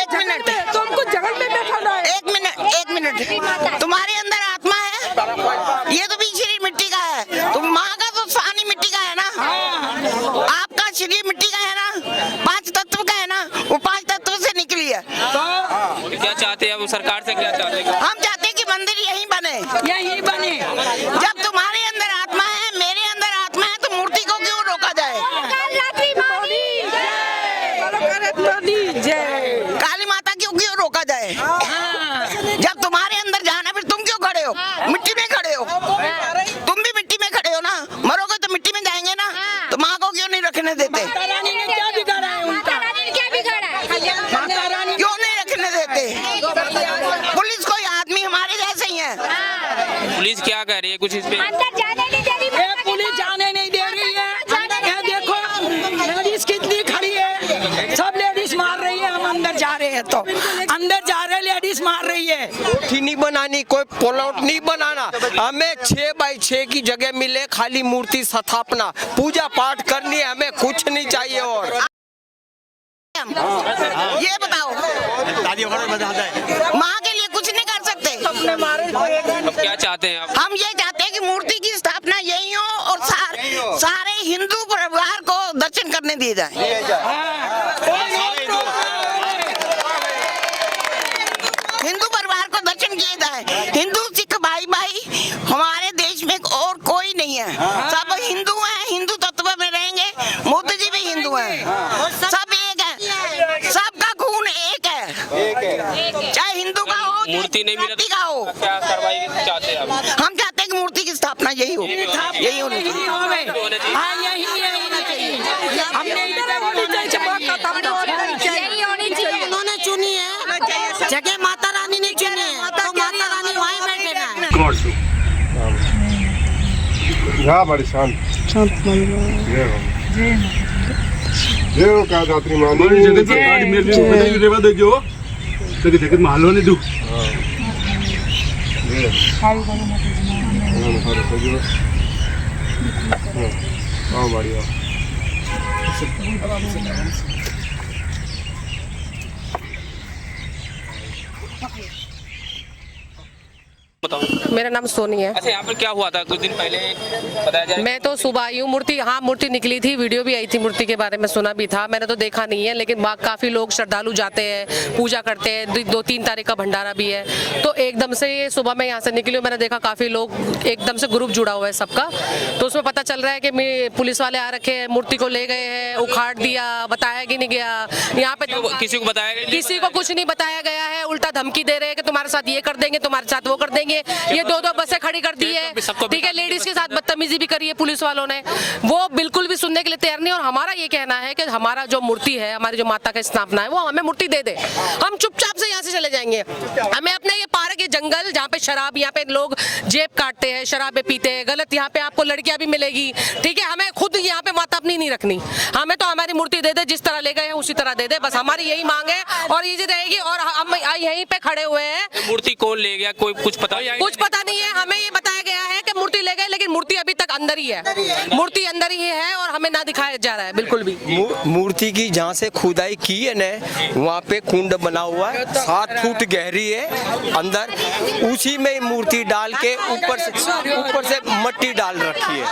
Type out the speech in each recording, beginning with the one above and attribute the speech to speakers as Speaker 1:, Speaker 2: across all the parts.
Speaker 1: एक मिनट,
Speaker 2: तुमको जगह में बैठा है।
Speaker 1: एक मिनट, तुम्हारे अंदर आत्मा है, ये तो भी शरीर मिट्टी का है, तुम माँ का तो सानी मिट्टी का है ना, आपका शरीर मिट्टी का है ना, 5 तत्व का है ना, वो 5 तत्व से निकली है।
Speaker 3: क्या चाहते हैं अब सरकार से, क्या चाहते हैं?
Speaker 1: हम चाहते हैं कि मंदिर यहीं बने।
Speaker 2: यही बने।
Speaker 1: जब तुम्हारे अंदर आत्मा है, मेरे अंदर आत्मा है, तो मूर्ति को क्यों रोका जाए? काली माता क्यों रोका जाए? जब तुम्हारे अंदर जाना, फिर तुम क्यों खड़े हो? मिट्टी में खड़े हो, तुम भी मिट्टी में खड़े हो ना, मरोगे तो मिट्टी में जाएंगे ना, तो माँ को क्यों नहीं रखने देते?
Speaker 2: रानी ने क्या बिगाड़ा है उनका?
Speaker 1: क्यों नहीं रखने देते? पुलिस कोई आदमी हमारे जैसे ही है।
Speaker 3: पुलिस क्या कह रही है कुछ इस पे?
Speaker 2: पुलिस जाने नहीं दे रही है। ये देखो लेडीज कितनी खड़ी है, सब लेडीज मार रही है। हम अंदर जा रहे हैं तो अंदर जा रहे लेडीज मार रही है।
Speaker 4: कोठी नहीं बनानी, कोई प्लॉट नहीं बनाना, हमें 6x6 की जगह मिले, खाली मूर्ति स्थापना, पूजा पाठ करनी है, हमें कुछ नहीं चाहिए। और
Speaker 1: ये बताओ, माँ के लिए कुछ नहीं कर सकते?
Speaker 3: अब क्या चाहते हैं आप?
Speaker 1: हम ये चाहते हैं कि मूर्ति की स्थापना यही हो और सारे हिंदू परिवार को दर्शन करने दिए जाए। हिंदू परिवार को दर्शन किए जाए। हिंदू सिख भाई भाई हमारे देश में और कोई नहीं है, सब हिंदू हैं, हिंदू तत्व में रहेंगे। मोदी जी भी हिंदू हैं, सब एक है, सबका खून एक है, चाहे हिंदू का हो
Speaker 3: मूर्ति नहीं मिला
Speaker 1: का हो।
Speaker 3: क्या कार्रवाई चाहते हैं आप?
Speaker 1: हम चाहते हैं कि मूर्ति की स्थापना यही हो, यही होनी चाहिए।
Speaker 2: हाँ यही होना चाहिए। हमने इधर होनी चाहिए, यही होनी चाहिए।
Speaker 5: उन्होंने चुनी है जगह, माता रानी ने चुनी है, तो माता रानी वहीं बैठे ना।
Speaker 6: यहाँ बड़ी शांत देव का दात्री मानी
Speaker 7: जगत गाड़ी मेरे लिए रेवा दे जो तक जगत मालो ने दू
Speaker 6: हाँ बढ़िया।
Speaker 3: बताओ।
Speaker 8: मेरा नाम सोनी है।
Speaker 3: अच्छा, यहाँ पर क्या हुआ था कुछ दिन पहले, बताया जाए?
Speaker 8: मैं तो सुबह आई हूँ। मूर्ति निकली थी, वीडियो भी आई थी मूर्ति के बारे में, सुना भी था। मैंने तो देखा नहीं है, लेकिन काफी लोग श्रद्धालु जाते हैं, पूजा करते हैं। 2-3 तारीख का भंडारा भी है। तो एकदम से सुबह मैं यहाँ से निकली हूँ, मैंने देखा काफी लोग एकदम से ग्रुप जुड़ा हुआ है सबका। तो उसमें पता चल रहा है कि पुलिस वाले आ रखे हैं, मूर्ति को ले गए हैं, उखाड़ दिया, बताया कि नहीं गया यहाँ पे।
Speaker 3: किसी को बताया गया?
Speaker 8: किसी को कुछ नहीं बताया गया है, उल्टा धमकी दे रहे हैं कि तुम्हारे साथ ये कर देंगे, तुम्हारे साथ वो कर देंगे। ये 2-2 बसें खड़ी कर दी है, ठीक है। लेडीज के साथ बदतमीजी भी करी है पुलिस वालों ने, वो बिल्कुल भी सुनने के लिए तैयार नहीं। और हमारा ये कहना है कि हमारा जो मूर्ति है, हमारी जो माता का स्थापना है, वो हमें मूर्ति दे दे, हम चुपचाप से यहाँ से चले जाएंगे। हमें अपने ये पार्क, ये जंगल जहाँ पे शराब, यहाँ पे लोग जेब काटते हैं, शराबे पीते हैं, गलत यहाँ पे आपको लड़कियां भी मिलेगी, ठीक है। हमें खुद यहाँ पे माता अपनी नहीं रखनी, हमें तो हमारी मूर्ति दे दे, जिस तरह ले गए हैं उसी तरह दे दे, बस हमारी यही मांग है और ये रहेगी। और हम यहीं पे खड़े हुए हैं।
Speaker 3: मूर्ति कौन ले गया, कोई कुछ पता
Speaker 8: नहीं है। हमें ये बताया गया है कि मूर्ति ले गए, लेकिन मूर्ति अभी तक अंदर ही है, मूर्ति अंदर ही है और हमें ना दिखाया जा रहा है बिल्कुल भी।
Speaker 4: मूर्ति की जहाँ से खुदाई की है न, वहाँ पे कुंड बना हुआ है, 7 फुट गहरी है अंदर, उसी में मूर्ति डाल के ऊपर से मट्टी डाल रखी है।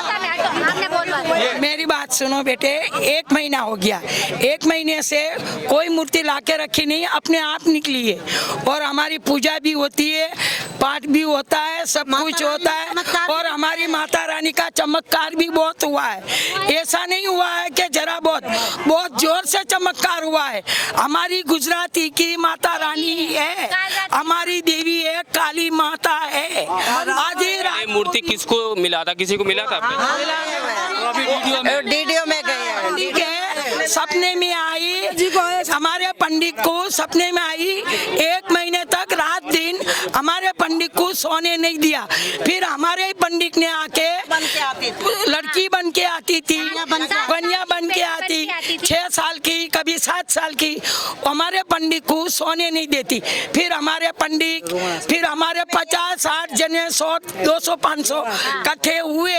Speaker 2: मेरी बात सुनो बेटे, 1 महीना हो गया, 1 महीने से कोई मूर्ति लाके रखी नहीं, अपने आप निकली है। और हमारी पूजा भी होती है, पाठ भी होता है, सब कुछ होता है। और हमारी माता रानी का चमत्कार भी बहुत हुआ है। ऐसा नहीं हुआ है कि जरा बहुत जोर से चमत्कार हुआ है। हमारी गुजराती की माता रानी है, हमारी देवी है, काली माता है।
Speaker 3: ये मूर्ति किसको मिला था, किसी को मिला था?
Speaker 1: वीडियो में गए,
Speaker 2: ठीक है, सपने में आई, हमारे पंडित को सपने में आई। 1 महीने तक रात दिन हमारे पंडित को सोने नहीं दिया। फिर हमारे पंडित ने आके लड़की बन के आती थी, कन्या बन के आती, 6 साल की, कभी 7 साल की, हमारे पंडित को सोने नहीं देती। फिर हमारे पंडित, फिर हमारे 50-60 जने 100, 200, 500 इकट्ठे हुए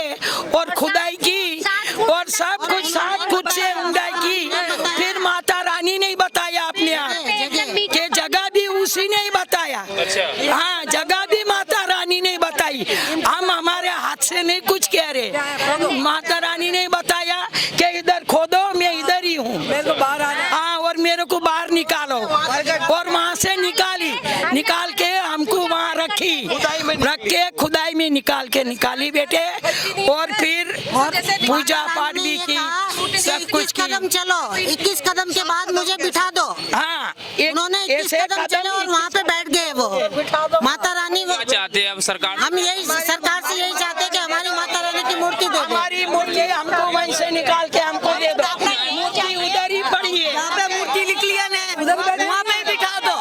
Speaker 2: और खुदाई की और सब कुछ 7 फुट से खुदाई की। फिर माता रानी ने बताया अपने आप कि किसी ने ही बताया।
Speaker 3: अच्छा।
Speaker 2: हाँ, जगह भी माता रानी ने बताई, हम हमारे हाथ से नहीं कुछ कह रहे। माता रानी ने बताया कि इधर खोदो, मैं इधर ही हूँ, हाँ, और मेरे को बाहर निकालो, और वहाँ से निकाल के हमको वहाँ रख के खुदाई में निकाली बेटे, और फिर पूजा पाठ भी की, सब कुछ की।
Speaker 5: कदम चलो, 21 कदम के बाद मुझे बिठा दो।
Speaker 2: हाँ,
Speaker 5: उन्होंने 21 कदम चले और वहाँ पे बैठ गए वो माता रानी।
Speaker 3: क्या चाहते हैं अब सरकार?
Speaker 5: हम यही सरकार से यही चाहते हैं कि हमारी माता रानी की मूर्ति दे दो।
Speaker 2: हमारी मूर्ति हमको वहीं से निकाल के हमको दे दो। मूर्ति उधर ही पड़ी है,
Speaker 5: यहाँ पे मूर्ति निकली है ना, वहाँ पे बिठा दो।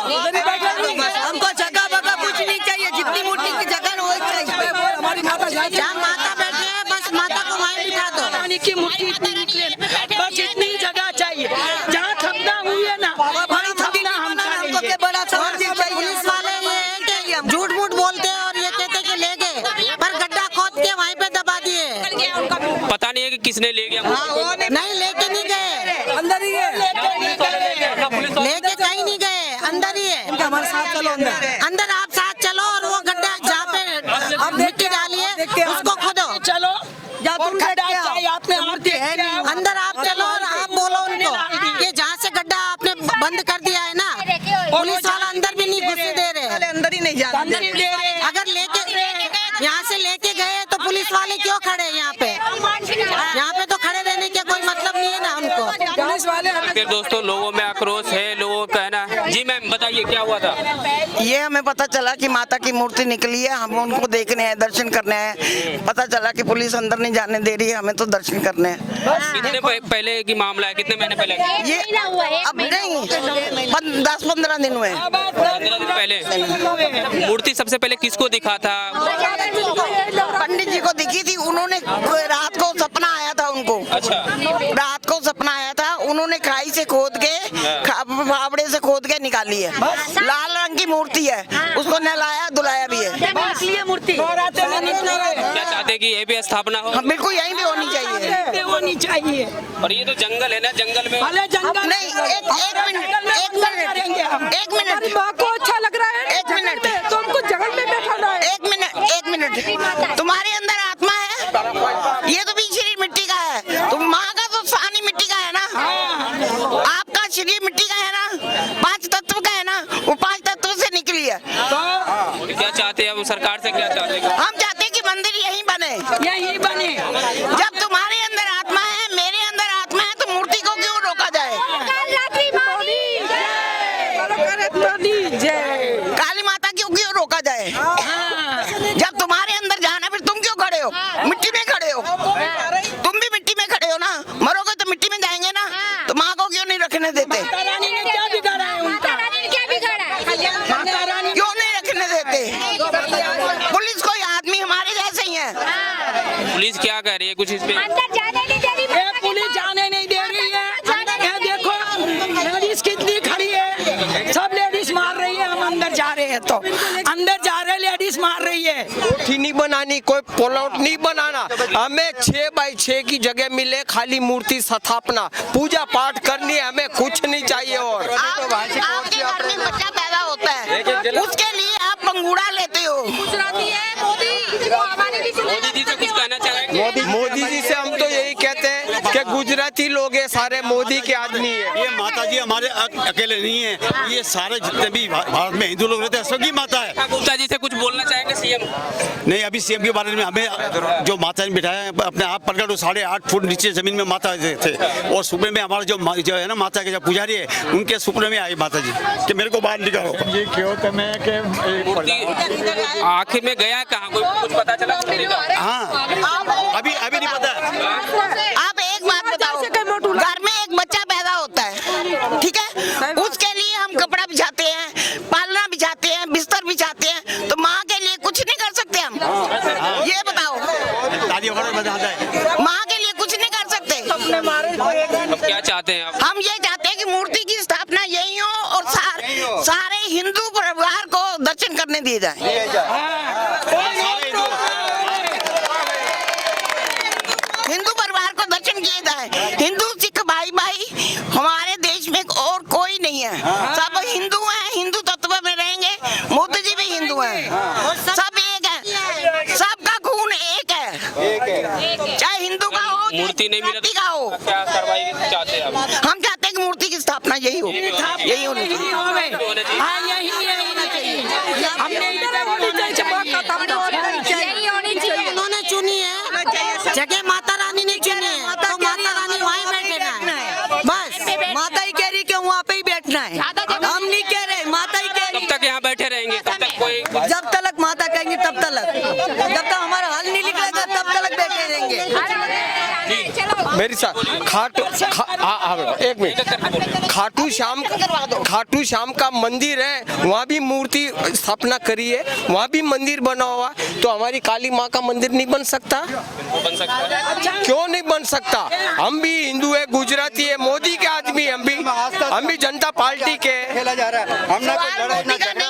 Speaker 5: हमको जगह बगह कुछ नहीं चाहिए, जितनी मूर्ति की जगह वो चाहिए। हमारी माता जहाँ माता बैठी है, बस माता को वहीं बिठा दो।
Speaker 2: रानी की मूर्ति इतनी निकले, बस इतनी जगह चाहिए। जहाँ खपना हुई है ना, वहीं खपना हम करेंगे।
Speaker 5: पुलिस वाले ये है कि झूठ मूठ बोलते हैं और ये कहते कि ले गए, पर गड्ढा खोद के वहीं पे दबा दिए।
Speaker 3: पता नहीं है कि किसने ले गया।
Speaker 5: नहीं, लेके नहीं गए, अंदर ही है, लेके कहीं नहीं गए, अंदर ही है। हमारे साथ चलो अंदर आप साथ चलो, और वो गड्ढा जहाँ पे आप मिट्टी डालिए उसको खोदो।
Speaker 2: चलो, आपने आरती
Speaker 5: अंदर आप चलो और आप बोलो उनको कि जहाँ से गड्ढा आपने बंद कर दिया है ना, पुलिस वाला अंदर भी नहीं घुसने दे रहे,
Speaker 2: अंदर ही नहीं जाने दे रहे।
Speaker 5: अगर लेके यहाँ से लेके गए तो पुलिस वाले क्यों खड़े हैं यहाँ पे? यहाँ पे तो खड़े रहने का कोई मतलब नहीं है ना उनको।
Speaker 2: पुलिस वाले
Speaker 3: फिर दोस्तों, लोगों में आक्रोश है, लोगों का कहना है। जी मैम बताइए, क्या हुआ था?
Speaker 1: ये हमें पता चला कि माता की मूर्ति निकली है, हम उनको देखने हैं, दर्शन करने हैं। पता चला कि पुलिस अंदर नहीं जाने दे रही है, हमें तो दर्शन करने हैं।
Speaker 3: कितने पहले की मामला है? कितने महीने पहले?
Speaker 1: ये अब नहीं, 10-15 दिन हुए।
Speaker 3: 15 दिन पहले मूर्ति सबसे पहले किसको दिखा था?
Speaker 1: पंडित जी को दिखी थी, उन्होंने रात को सपना आया था उनको।
Speaker 3: अच्छा।
Speaker 1: रात को सपना आया था, उन्होंने खाई से खोद के, फावड़े से खोद के निकाली है। लाल रंग की मूर्ति है, उसको नहलाया धुलाया भी है।
Speaker 2: मूर्ति
Speaker 3: क्या चाहते हैं कि ये भी स्थापना हो?
Speaker 1: हम बिल्कुल यहीं भी होनी चाहिए।
Speaker 2: होनी चाहिए।
Speaker 3: और ये तो जंगल है ना, जंगल में
Speaker 2: भले जंगल
Speaker 1: नहीं, एक मिनट
Speaker 2: माँ को अच्छा लग रहा है,
Speaker 1: एक मिनट,
Speaker 2: तो हमको जंगल में बैठाना है।
Speaker 1: एक मिनट, तुम्हारे अंदर आत्मा है, ये तो भी शरीर मिट्टी का है, तुम माँ का तो सानी मिट्टी का है ना, आपका शरीर मिट्टी का है ना, 5 तत्व का है ना, वो 5 तत्व से निकली है।
Speaker 3: क्या चाहते हैं अब सरकार से? क्या चाहते हैं?
Speaker 1: हम चाहते हैं कि मंदिर यहीं बने। जब तुम्हारे अंदर आत्मा है, मेरे अंदर आत्मा है, तो मूर्ति को क्यों रोका जाए? काली माता क्यों रोका जाए? जब तुम्हारे अंदर जाना, फिर तुम क्यों खड़े हो? मिट्टी में खड़े हो, तुम भी मिट्टी में खड़े हो ना, मरोगे तो मिट्टी में जाएंगे ना, तो माँ को क्यों नहीं रखने देते?
Speaker 2: रानी ने क्या बिगाड़ा है उनका?
Speaker 1: क्यों नहीं रखने देते? पुलिस कोई आदमी हमारे जैसे ही है।
Speaker 3: पुलिस क्या कह रही है कुछ इस पे?
Speaker 2: पुलिस जाने नहीं दे रही है। ये देखो लेडीज कितनी खड़ी है, सब लेडीज मार रही है। हम अंदर जा रहे हैं तो अंदर जा रहे लेडीज मार रही है।
Speaker 4: कोठी नहीं बनानी, कोई पुलआउट नहीं बनाना, हमें 6x6 की जगह मिले, खाली मूर्ति स्थापना, पूजा पाठ करनी है, हमें कुछ नहीं चाहिए। और
Speaker 1: आपके घर में बच्चा पैदा होता है, उसके लिए आप पंगूड़ा लेते हो।
Speaker 3: मोदी जी से कुछ कहना चाहेंगे?
Speaker 4: मोदी जी से हम तो यही कहते हैं कि गुजराती लोग ये सारे मोदी के आदमी है।
Speaker 9: ये माता जी हमारे अकेले नहीं है, ये सारे जितने भी भारत में हिंदू लोग रहते हैं सबकी माता है।
Speaker 3: गुप्ता जी से कुछ बोलना चाहेंगे सीएम?
Speaker 9: नहीं, अभी सीएम के बारे में हमें जो माता जी बिठाया है अपने आप प्रकट, 8.5 फुट नीचे जमीन में माता थे, और सुपने में हमारा जो है ना माता के जो पुजारी है, उनके सुपने में आई माता जी कि मेरे को बाहर निकालो।
Speaker 3: आखिर में गया कहाँ, कोई कुछ पता चला?
Speaker 9: हाँ, अभी नहीं पता।
Speaker 1: आप एक बात बताओ, घर में एक बच्चा पैदा होता है, ठीक है, उसके लिए हम कपड़ा बिछाते हैं, पालना बिछाते हैं, बिस्तर बिछाते हैं, तो माँ के लिए कुछ नहीं कर सकते हम? ये बताओ, माँ के लिए कुछ नहीं कर सकते?
Speaker 3: अब क्या चाहते हैं आप?
Speaker 1: हम ये चाहते हैं कि मूर्ति की स्थापना यही हो, और सारे हिंदू परिवार को दर्शन करने दिए जाए। हिंदू परिवार को दर्शन किए जाए। हिंदू सिख भाई भाई हमारे देश में और कोई नहीं है, सब हिंदू हैं, हिंदू तत्व में रहेंगे। हिंदू हैं, सब एक है, सबका खून एक है, चाहे हिंदू का हो
Speaker 3: मूर्ति नहीं मिला
Speaker 1: जाति का हो।
Speaker 3: क्या कार्रवाई चाहते हैं आप?
Speaker 1: हम चाहते हैं कि मूर्ति की स्थापना यही हो, यही होनी चाहिए।
Speaker 5: उन्होंने चुनी है जगह, माता रानी ने चुनी है, तो माता रानी वहीं बैठना है बस।
Speaker 2: माता ही कह रही कि वहाँ पे ही बैठना है, हम नहीं कह रहे, माता ही कह रही
Speaker 3: कब तक यहाँ बैठे रहेंगे? तब तक कोई
Speaker 2: है। जब तक माता कहेंगी तब तक, जब तक हमारा हल नहीं निकलेगा तब तक बैठे रहेंगे।
Speaker 4: मेरी साथ एक मिनट, खाटू श्याम का मंदिर है, वहाँ भी मूर्ति स्थापना करी है, वहाँ भी मंदिर बना हुआ, तो हमारी काली माँ का मंदिर नहीं बन सकता?
Speaker 3: बन सकता है?
Speaker 4: क्यों नहीं बन सकता? हम भी हिंदू है, गुजराती है, मोदी के आदमी, हम भी जनता पार्टी के।
Speaker 10: खेला जा रहा है, हम ना कोई लड़ाई ना कर रहे,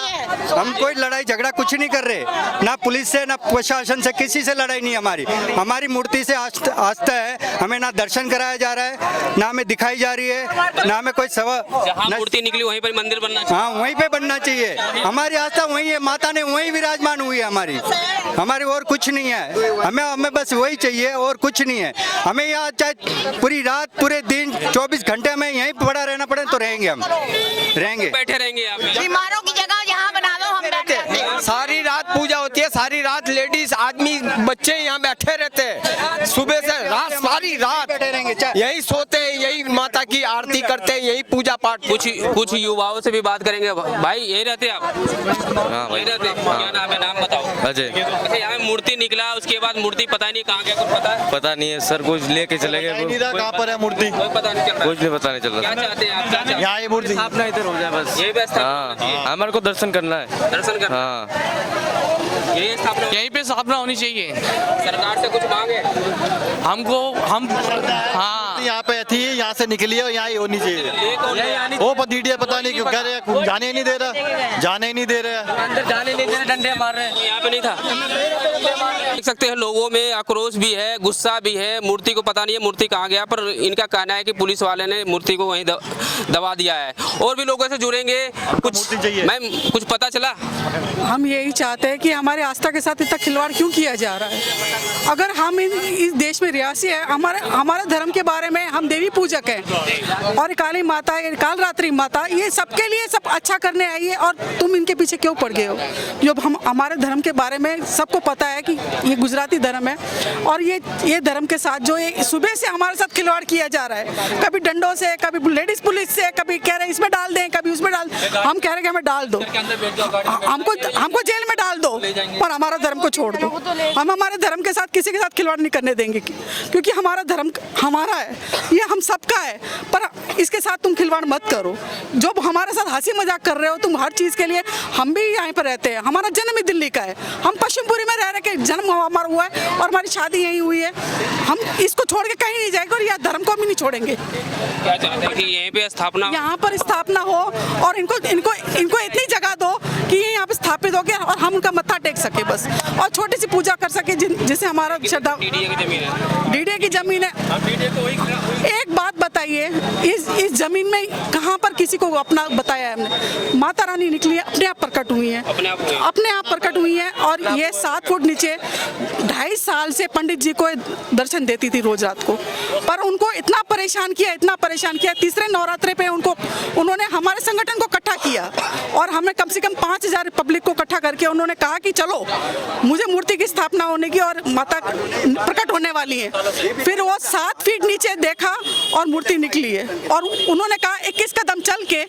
Speaker 10: हम कोई लड़ाई झगड़ा कुछ नहीं कर रहे, ना पुलिस से ना प्रशासन से, किसी से लड़ाई नहीं। हमारी मूर्ति से आस्था है, हमें ना दर्शन कराया जा रहा है, ना हमें दिखाई जा रही है, ना हमें कोई
Speaker 3: जहाँ मूर्ति निकली वहीं पर मंदिर बनना चाहिए।
Speaker 10: हाँ, वहीं पे बनना चाहिए। हमारी आस्था वहीं है, माता ने वहीं विराजमान हुई है हमारी और कुछ नहीं है। हमें बस वही चाहिए और कुछ नहीं है। हमें यहाँ चाहे पूरी रात पूरे दिन 24 घंटे में यहीं पड़ा रहना पड़े तो रहेंगे, हम रहेंगे,
Speaker 3: बैठे रहेंगे यहाँ पे।
Speaker 1: बीमारों की जगह यहाँ बना दो, हम बैठ जाते हैं।
Speaker 4: सारी रात पूजा होती है, सारी रात लेडीज आदमी बच्चे यहाँ बैठे रहते हैं, सुबह से रात सारी रात
Speaker 10: बैठे रहेंगे।
Speaker 4: यही सोते हैं, यही माता की आरती करते हैं, यही पूजा पाठ।
Speaker 3: कुछ युवाओं से भी बात करेंगे। भाई यही रहते आप?
Speaker 6: हाँ
Speaker 3: यही रहते। क्या नाम है? नाम बताओ।
Speaker 6: अजय।
Speaker 3: अच्छा, यहाँ मूर्ति निकला, उसके बाद मूर्ति पता नहीं कहाँ गया, कुछ पता है?
Speaker 6: पता नहीं है सर, कुछ लेके चले गए,
Speaker 10: कहाँ पर है मूर्ति
Speaker 3: कोई पता नहीं चल रहा।
Speaker 6: कुछ नहीं पता नहीं चल
Speaker 3: क्या
Speaker 6: रहा।
Speaker 3: चाहते हैं आप? क्या चाहते हैं?
Speaker 10: यहाँ ये मूर्ति
Speaker 6: स्थापना इधर हो जाए बस।
Speaker 3: यही व्यवस्था
Speaker 6: हाँ, हमारे को दर्शन करना है।
Speaker 3: दर्शन करना।
Speaker 6: हाँ,
Speaker 3: यही स्थापना,
Speaker 11: यहीं पे स्थापना होनी चाहिए।
Speaker 3: सरकार से कुछ मांगे
Speaker 11: हम हाँ,
Speaker 10: यहाँ पे थी, यहाँ से निकली है, यहाँ ही होनी चाहिए। वो दीडिया पता नहीं क्यों कह रहे, जाने ही नहीं दे रहा, जाने ही नहीं दे रहा।
Speaker 11: अंदर जाने नहीं दे रहे, डंडे मार रहे हैं।
Speaker 3: यहाँ पे नहीं था। देख सकते हैं लोगों में आक्रोश भी है, गुस्सा भी है। मूर्ति को पता नहीं है मूर्ति कहाँ गया, पर इनका कहना है कि पुलिस वाले ने मूर्ति को वहीं दबा दिया है। और भी लोगों से जुड़ेंगे। कुछ मैम, कुछ पता चला?
Speaker 12: हम यही चाहते हैं कि हमारे आस्था के साथ इतना खिलवाड़ क्यों किया जा रहा है। अगर हम इस देश में रियासी है, हमारे धर्म के बारे में हम देवी पूजक हैं और काली माता, काल रात्रि माता, ये सबके लिए सब अच्छा करने आई है, और तुम इनके पीछे क्यों पड़ गए हो? जो हम हमारे धर्म के बारे में सबको पता है कि ये गुजराती धर्म है, और ये धर्म के साथ जो ये सुबह से हमारे साथ खिलवाड़ किया जा रहा है, कभी डंडों से, कभी लेडीज पुलिस से, कभी कह रहे हैं इसमें डाल दें, कभी उसमें डाल। हम कह रहे हैं कि हमें डाल दो, हमको जेल में डाल दो, पर हमारा धर्म को छोड़ दो। हम हमारे धर्म के साथ किसी के साथ खिलवाड़ नहीं करने देंगे, क्योंकि हमारा धर्म हमारा है, ये हम सबका है, पर इसके साथ तुम खिलवाड़ मत करो। जो हमारे साथ हंसी मजाक कर रहे हो तुम हर चीज़ के लिए, हम भी यहाँ पर रहते हैं, हमारा जन्म ही दिल्ली का है, हम पश्चिमपुरी में रह रहे के जन्म हमारा हुआ है और हमारी शादी यहीं हुई है। हम इसको छोड़ के कहीं नहीं जाएंगे और यह धर्म को भी नहीं छोड़ेंगे।
Speaker 3: क्या चाहते हैं कि यहीं पे स्थापना,
Speaker 12: यहाँ पर स्थापना हो और इनको इतनी जगह दो कि ये यहाँ पे स्थापित हो गया और हम उनका मत्था टेक सके बस, और छोटी सी पूजा कर सके जिससे हमारा श्रद्धा।
Speaker 3: डीडीए की जमीन है,
Speaker 12: डीडीए की जमीन है। एक बात बताइए, इस जमीन में कहाँ पर किसी को अपना बताया है हमने? माता रानी निकली है, अपने आप प्रकट हुई है, अपने आप प्रकट हुई है, और ये 7 फुट नीचे 2.5 साल से पंडित जी को दर्शन देती थी रोज रात को, पर उनको इतना परेशान किया। तीसरे नवरात्रे पे उन्होंने हमारे संगठन को इकट्ठा किया और हमें कम से कम 5000 पब्लिक को इकट्ठा करके उन्होंने कहा कि चलो, मुझे मूर्ति की स्थापना होने की और माता प्रकट होने वाली है। फिर वो 7 फीट नीचे देखा और मूर्ति निकली है, और उन्होंने कहा 21 कदम चल के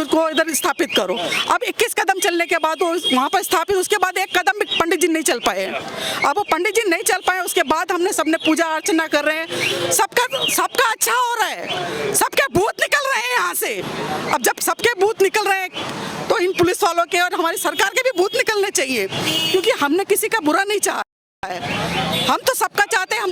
Speaker 12: को इधर स्थापित करो। अब 21 कदम चलने के बाद वो वहाँ पर स्थापित, उसके बाद 1 कदम भी पंडित जी नहीं चल पाए। अब वो पंडित जी नहीं चल पाए, उसके बाद हमने सबने पूजा अर्चना कर रहे हैं, सबका अच्छा हो रहा है, सबके भूत निकल रहे हैं यहाँ से। अब जब सबके भूत निकल रहे हैं तो इन पुलिस वालों के और हमारी सरकार के भी भूत निकलने चाहिए, क्योंकि हमने किसी का बुरा नहीं चाहा है, हम तो सबका चाहते हैं। हम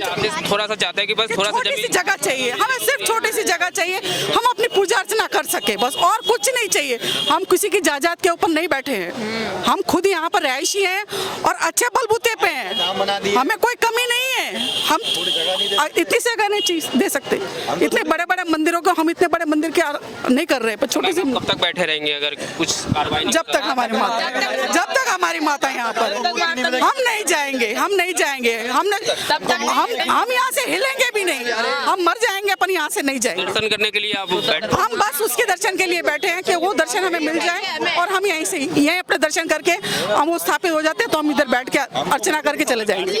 Speaker 3: थोड़ा सा चाहते हैं कि बस थोड़ा सा
Speaker 12: छोटी सी जगह चाहिए, हमें सिर्फ छोटी सी जगह चाहिए, हम अपनी पूजा अर्चना कर सके बस, और कुछ नहीं चाहिए। हम किसी की जायदाद के ऊपर नहीं बैठे हैं, हम खुद यहाँ पर रहायशी हैं और अच्छे बलबूते पे हैं, हमें कोई कमी नहीं है। हम इतनी से अगर नहीं चीज दे सकते, इतने बड़े बड़े मंदिरों को हम इतने बड़े मंदिर के नहीं कर रहे, पर छोटे से।
Speaker 3: कब तक बैठे रहेंगे अगर कुछ कार्रवाई?
Speaker 12: जब तक हमारी हमारी माता यहाँ पर। हम नहीं जाएंगे, हम नहीं जाएंगे, हम यहाँ से हिलेंगे भी नहीं, हम मर जाएंगे अपन यहाँ से नहीं जाएंगे।
Speaker 3: दर्शन करने के लिए आप
Speaker 12: हम बस उसके दर्शन के लिए बैठे हैं कि वो दर्शन हमें मिल जाए और हम यहीं अपने दर्शन करके हम वो स्थापित हो जाते हैं तो हम इधर बैठ के अर्चना करके चले जाएंगे।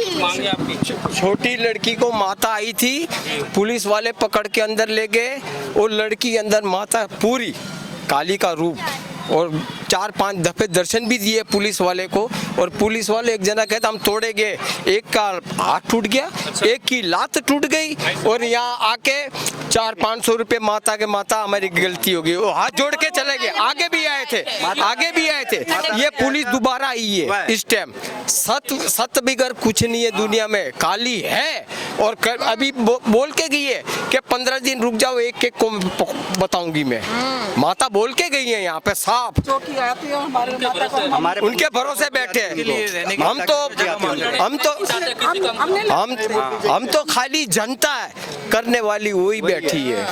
Speaker 4: छोटी लड़की को माता आई थी, पुलिस वाले पकड़ के अंदर ले गए। वो लड़की अंदर माता पूरी काली का रूप, और 4-5 दफे दर्शन भी दिए पुलिस वाले को। और पुलिस वाले एक जना कहता हम तोड़ेंगे, एक का हाथ टूट गया, एक की लात टूट गई, और यहाँ आके 400-500 रुपए माता के माता हमारी गलती होगी, वो हाथ जोड़ के चले गए। आगे भी आए थे, आगे भी आए थे। ये पुलिस दोबारा आई है इस टाइम। सत्य बिगर कुछ नहीं है दुनिया में, काली है। और अभी बोल के गई है कि 15 दिन रुक जाओ, एक को बताऊंगी मैं। माता बोल के गई है यहाँ पे साफ। हमारे उनके भरोसे बैठे हैं। हम तो खाली जनता है, करने वाली वही बैठी है।